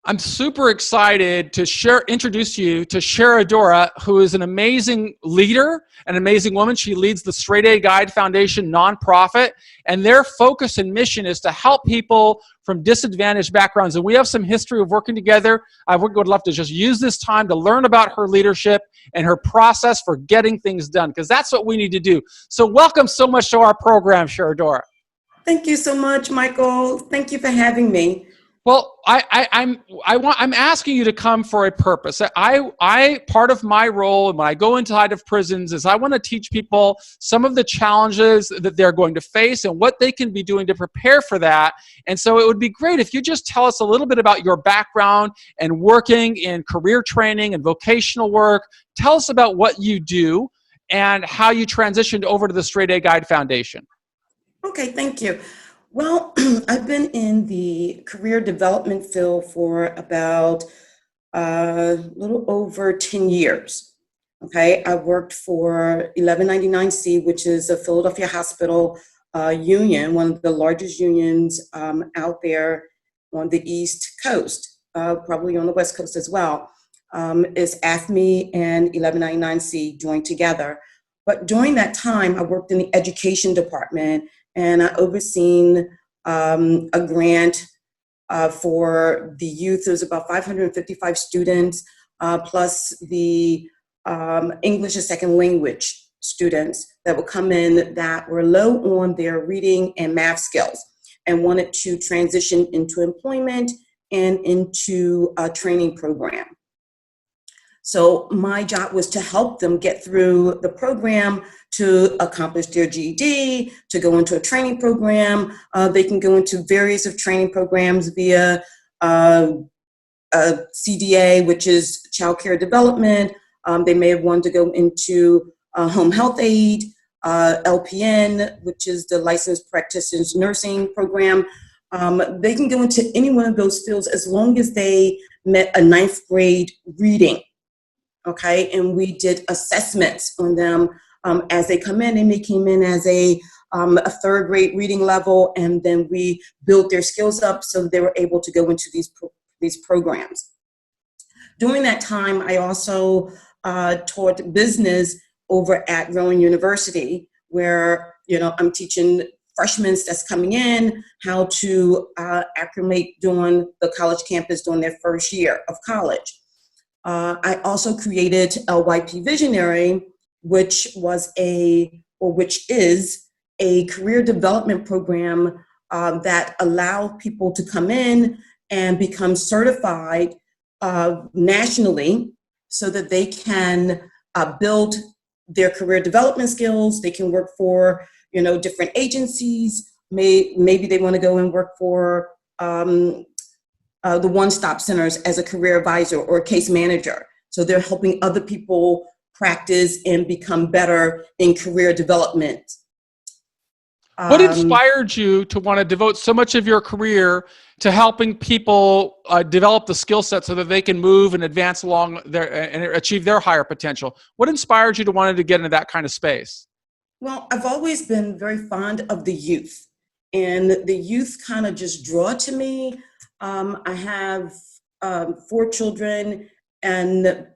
I'm super excited to introduce you to Sharadora, who is an amazing leader, an amazing woman. She leads the Straight A Guide Foundation nonprofit, and their focus and mission is to help people from disadvantaged backgrounds. And we have some history of working together. I would love to just use this time to learn about her leadership and her process for getting things done, because that's what we need to do. So welcome so much to our program, Sharadora. Thank you so much, Michael. Thank you for having me. Well, I'm asking you to come for a purpose. Part of my role when I go inside of prisons is I want to teach people some of the challenges that they're going to face and what they can be doing to prepare for that. And so it would be great if you just tell us a little bit about your background and working in career training and vocational work. Tell us about what you do and how you transitioned over to the Straight A Guide Foundation. Okay, thank you. Well, I've been in the career development field for about a little over 10 years. Okay, I worked for 1199C, which is a Philadelphia hospital union, one of the largest unions out there on the East Coast, probably on the West Coast as well. Is AFME and 1199C joined together. But during that time, I worked in the education department, and I overseen a grant for the youth. There was about 555 students, plus the English as second language students that would come in that were low on their reading and math skills and wanted to transition into employment and into a training program. So my job was to help them get through the program to accomplish their GED, to go into a training program. They can go into various of training programs via CDA, which is child care development. They may have wanted to go into home health aid, LPN, which is the licensed practitioner's nursing program. They can go into any one of those fields as long as they met a 9th grade reading. Okay, and we did assessments on them as they come in, and they came in as a 3rd grade reading level, and then we built their skills up so they were able to go into these programs. During that time, I also taught business over at Rowan University, where I'm teaching freshmen that's coming in how to acclimate during the college campus during their first year of college. I also created LYP Visionary, which is a career development program that allowed people to come in and become certified nationally so that they can build their career development skills. They can work for different agencies. Maybe they want to go and work for the one-stop centers as a career advisor or a case manager. So they're helping other people practice and become better in career development. What inspired you to want to devote so much of your career to helping people develop the skill set so that they can move and advance along and achieve their higher potential? What inspired you to want to get into that kind of space? Well, I've always been very fond of the youth, and the youth kind of just draw to me. I have 4 children, and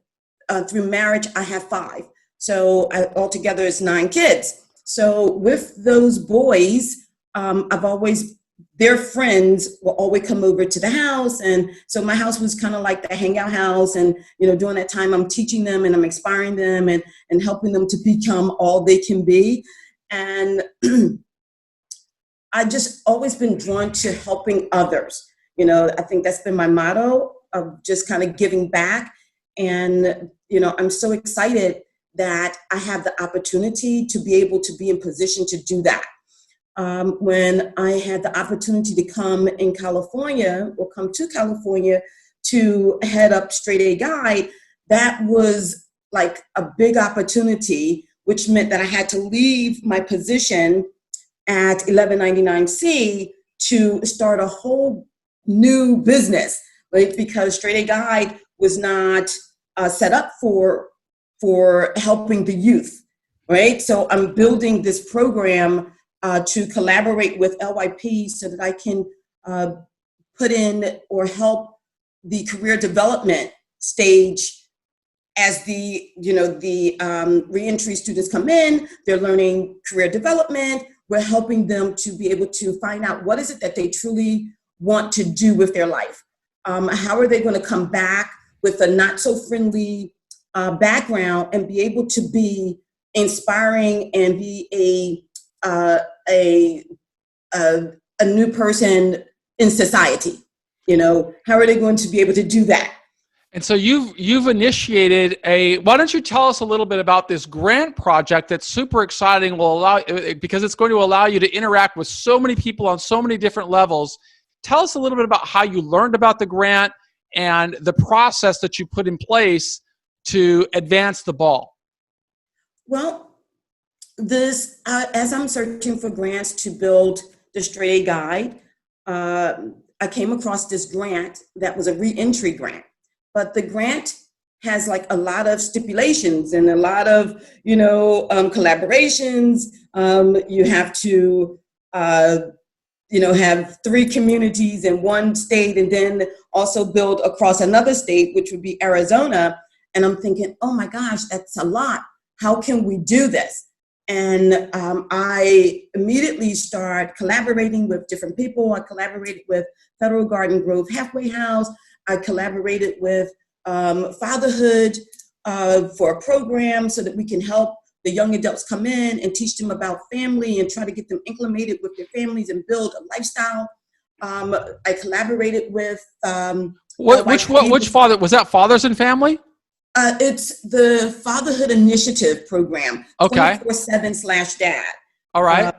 through marriage, I have 5. So altogether, it's 9 kids. So with those boys, their friends will always come over to the house. And so my house was kind of like the hangout house. And, during that time, I'm teaching them and I'm inspiring them and helping them to become all they can be. And I just always been drawn to helping others. I think that's been my motto of just kind of giving back. And, I'm so excited that I have the opportunity to be able to be in position to do that. When I had the opportunity to come to California to head up Straight A Guide, that was like a big opportunity, which meant that I had to leave my position at 1199C to start a whole new business, right? Because Straight A Guide was not set up for helping the youth, right? So I'm building this program to collaborate with LYP so that I can put in or help the career development stage as the reentry students come in. They're learning career development. We're helping them to be able to find out what is it that they truly want to do with their life. How are they going to come back with a not so friendly background and be able to be inspiring and be a new person in society? How are they going to be able to do that? And so you've initiated why don't you tell us a little bit about this grant project that's super exciting, because it's going to allow you to interact with so many people on so many different levels. Tell us a little bit about how you learned about the grant and the process that you put in place to advance the ball. Well, as I'm searching for grants to build the Straight A Guide, I came across this grant that was a reentry grant. But the grant has like a lot of stipulations and a lot of, collaborations. You have to, have 3 communities in one state and then also build across another state, which would be Arizona. And I'm thinking, oh my gosh, that's a lot. How can we do this? And I immediately start collaborating with different people. I collaborated with Federal Garden Grove Halfway House. I collaborated with Fatherhood for a program so that we can help the young adults come in and teach them about family and try to get them acclimated with their families and build a lifestyle. I collaborated with which father was that? Fathers and Family? It's the Fatherhood Initiative program. Okay. 24/7/dad. All right.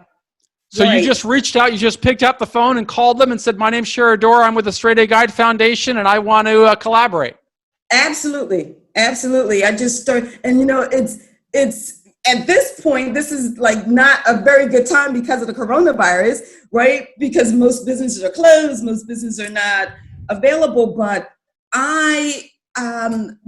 So right. You just reached out, you just picked up the phone and called them and said, my name's Sharadora, I'm with the Straight A Guide Foundation and I want to collaborate. Absolutely. I just started, and it's at this point, this is like not a very good time because of the coronavirus, right? Because most businesses are closed, most businesses are not available, but I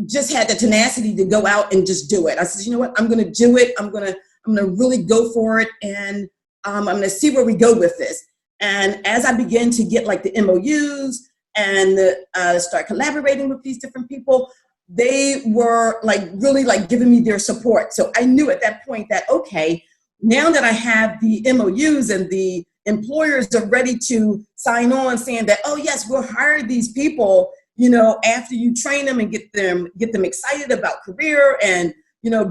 just had the tenacity to go out and just do it. I said, you know what, I'm going to do it. I'm going to really go for it. And I'm going to see where we go with this. And as I began to get like the MOUs and start collaborating with these different people, they were like really like giving me their support. So I knew at that point that, okay, now that I have the MOUs and the employers are ready to sign on saying that, oh yes, we'll hire these people, after you train them and get them excited about career and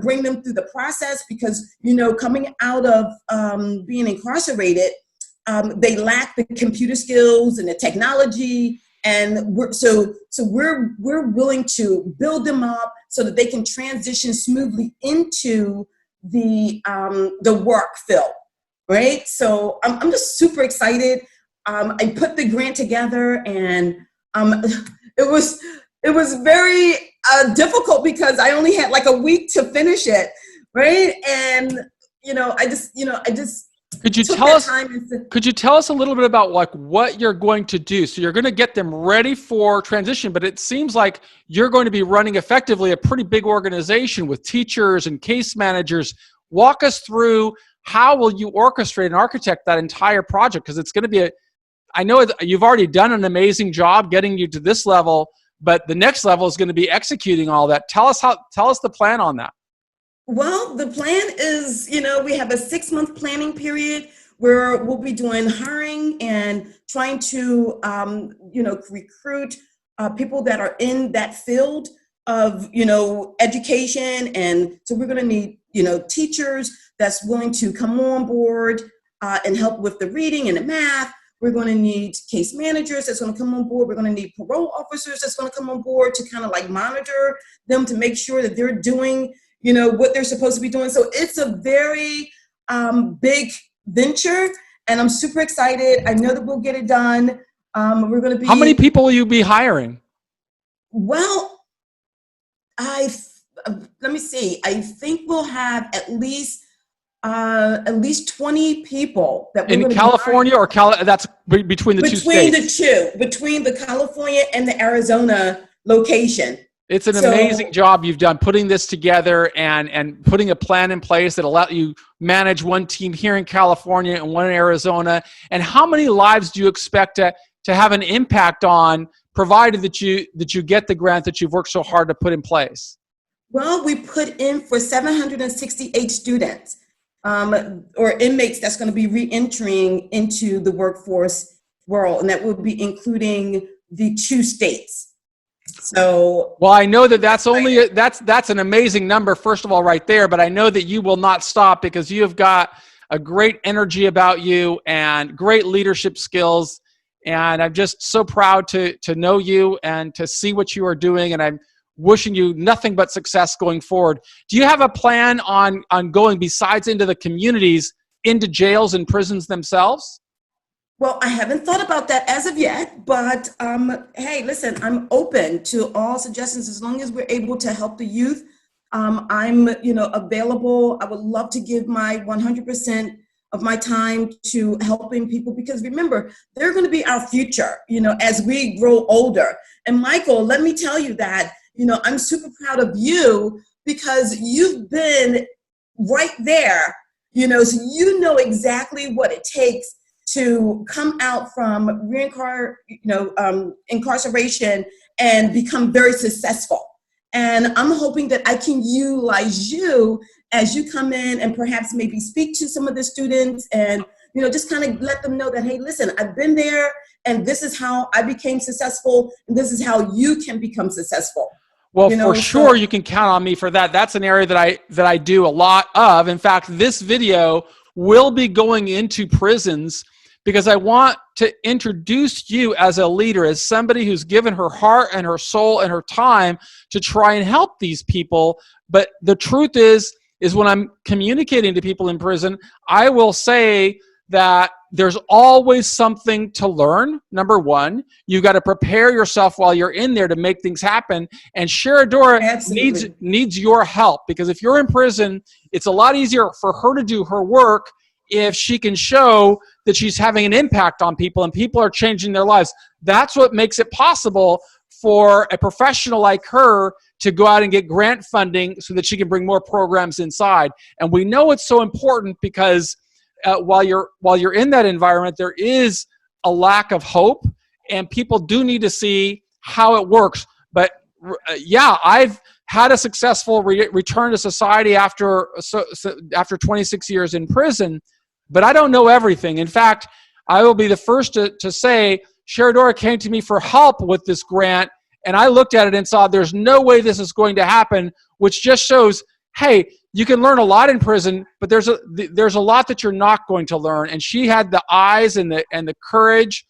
bring them through the process, because, coming out of being incarcerated, they lack the computer skills and the technology. And we're willing to build them up so that they can transition smoothly into the work field, right? So I'm just super excited. I put the grant together, and it was very difficult because I only had like a week to finish it, right? And could you tell us a little bit about like what you're going to do? So you're going to get them ready for transition, but it seems like you're going to be running effectively a pretty big organization with teachers and case managers. Walk us through, how will you orchestrate and architect that entire project? Because it's going to be I know you've already done an amazing job getting you to this level, but the next level is going to be executing all that. Tell us the plan on that. Well, the plan is, we have a 6-month planning period where we'll be doing hiring and trying to, recruit people that are in that field of, education. And so we're going to need, teachers that's willing to come on board and help with the reading and the math. We're going to need case managers that's going to come on board. We're going to need parole officers that's going to come on board to kind of like monitor them to make sure that they're doing, what they're supposed to be doing. So it's a very big venture, and I'm super excited. I know that we'll get it done. We're going to be. How many people will you be hiring? Well, let me see. I think we'll have at least 20 people that we're in California or that's between the two states? Between the California and the Arizona location. It's an amazing job you've done putting this together and putting a plan in place that allows you manage one team here in California and one in Arizona. And how many lives do you expect to have an impact on provided that you get the grant that you've worked so hard to put in place? Well, we put in for 768 students or inmates that's going to be re-entering into the workforce world, and that will be including the 2 states. So, well, I know that that's an amazing number, first of all, right there. But I know that you will not stop because you have got a great energy about you and great leadership skills. And I'm just so proud to know you and to see what you are doing. And I'm wishing you nothing but success going forward. Do you have a plan on going besides into the communities, into jails and prisons themselves? well, I haven't thought about that as of yet, but hey, listen, I'm open to all suggestions as long as we're able to help the youth. I'm, available. I would love to give my 100% of my time to helping people because remember, they're going to be our future, as we grow older. And Michael, let me tell you that, I'm super proud of you because you've been right there, so you know exactly what it takes to come out from incarceration and become very successful. And I'm hoping that I can utilize you as you come in and perhaps maybe speak to some of the students and, just kind of let them know that, hey, listen, I've been there and this is how I became successful and this is how you can become successful. Well, for sure, you can count on me for that. That's an area that I do a lot of. In fact, this video will be going into prisons because I want to introduce you as a leader, as somebody who's given her heart and her soul and her time to try and help these people. But the truth is when I'm communicating to people in prison, I will say that there's always something to learn. Number one, you've got to prepare yourself while you're in there to make things happen. And Sharadora needs your help because if you're in prison, it's a lot easier for her to do her work if she can show that she's having an impact on people and people are changing their lives. That's what makes it possible for a professional like her to go out and get grant funding so that she can bring more programs inside. And we know it's so important because while you're in that environment, there is a lack of hope and people do need to see how it works. But I've had a successful return to society after 26 years in prison, but I don't know everything. In fact, I will be the first to say Sharadora came to me for help with this grant, and I looked at it and saw there's no way this is going to happen, which just shows, hey, you can learn a lot in prison, but there's a lot that you're not going to learn. And she had the eyes and the courage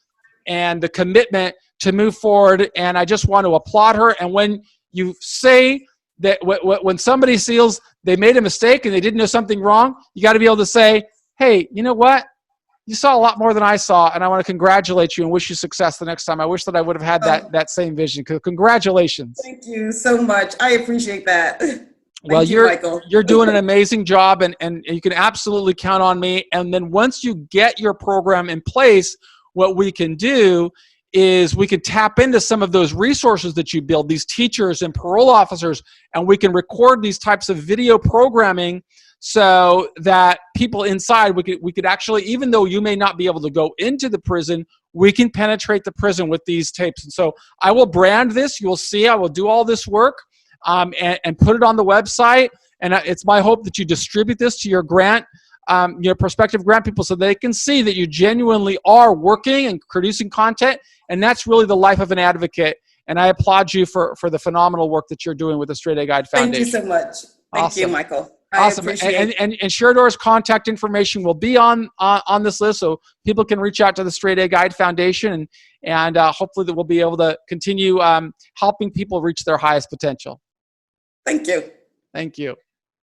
and the commitment to move forward, and I just want to applaud her. And when you say that when somebody feels they made a mistake and they didn't know something wrong, you got to be able to say, hey, you know what? You saw a lot more than I saw, and I want to congratulate you and wish you success the next time. I wish that I would have had that same vision. Congratulations. Thank you so much. I appreciate that. Well, Michael. You're doing an amazing job, and you can absolutely count on me. And then once you get your program in place, what we can do is we can tap into some of those resources that you build, these teachers and parole officers, and we can record these types of video programming so that people inside, we could actually, even though you may not be able to go into the prison, we can penetrate the prison with these tapes. And so I will brand this. You will see I will do all this work and put it on the website. And it's my hope that you distribute this to your prospective grant people so they can see that you genuinely are working and producing content. And that's really the life of an advocate. And I applaud you for the phenomenal work that you're doing with the Straight A Guide Foundation. Thank you so much. Thank you, Michael. Awesome. And Sharadora's contact information will be on this list, so people can reach out to the Straight A Guide Foundation, and hopefully that we'll be able to continue helping people reach their highest potential. Thank you. Thank you.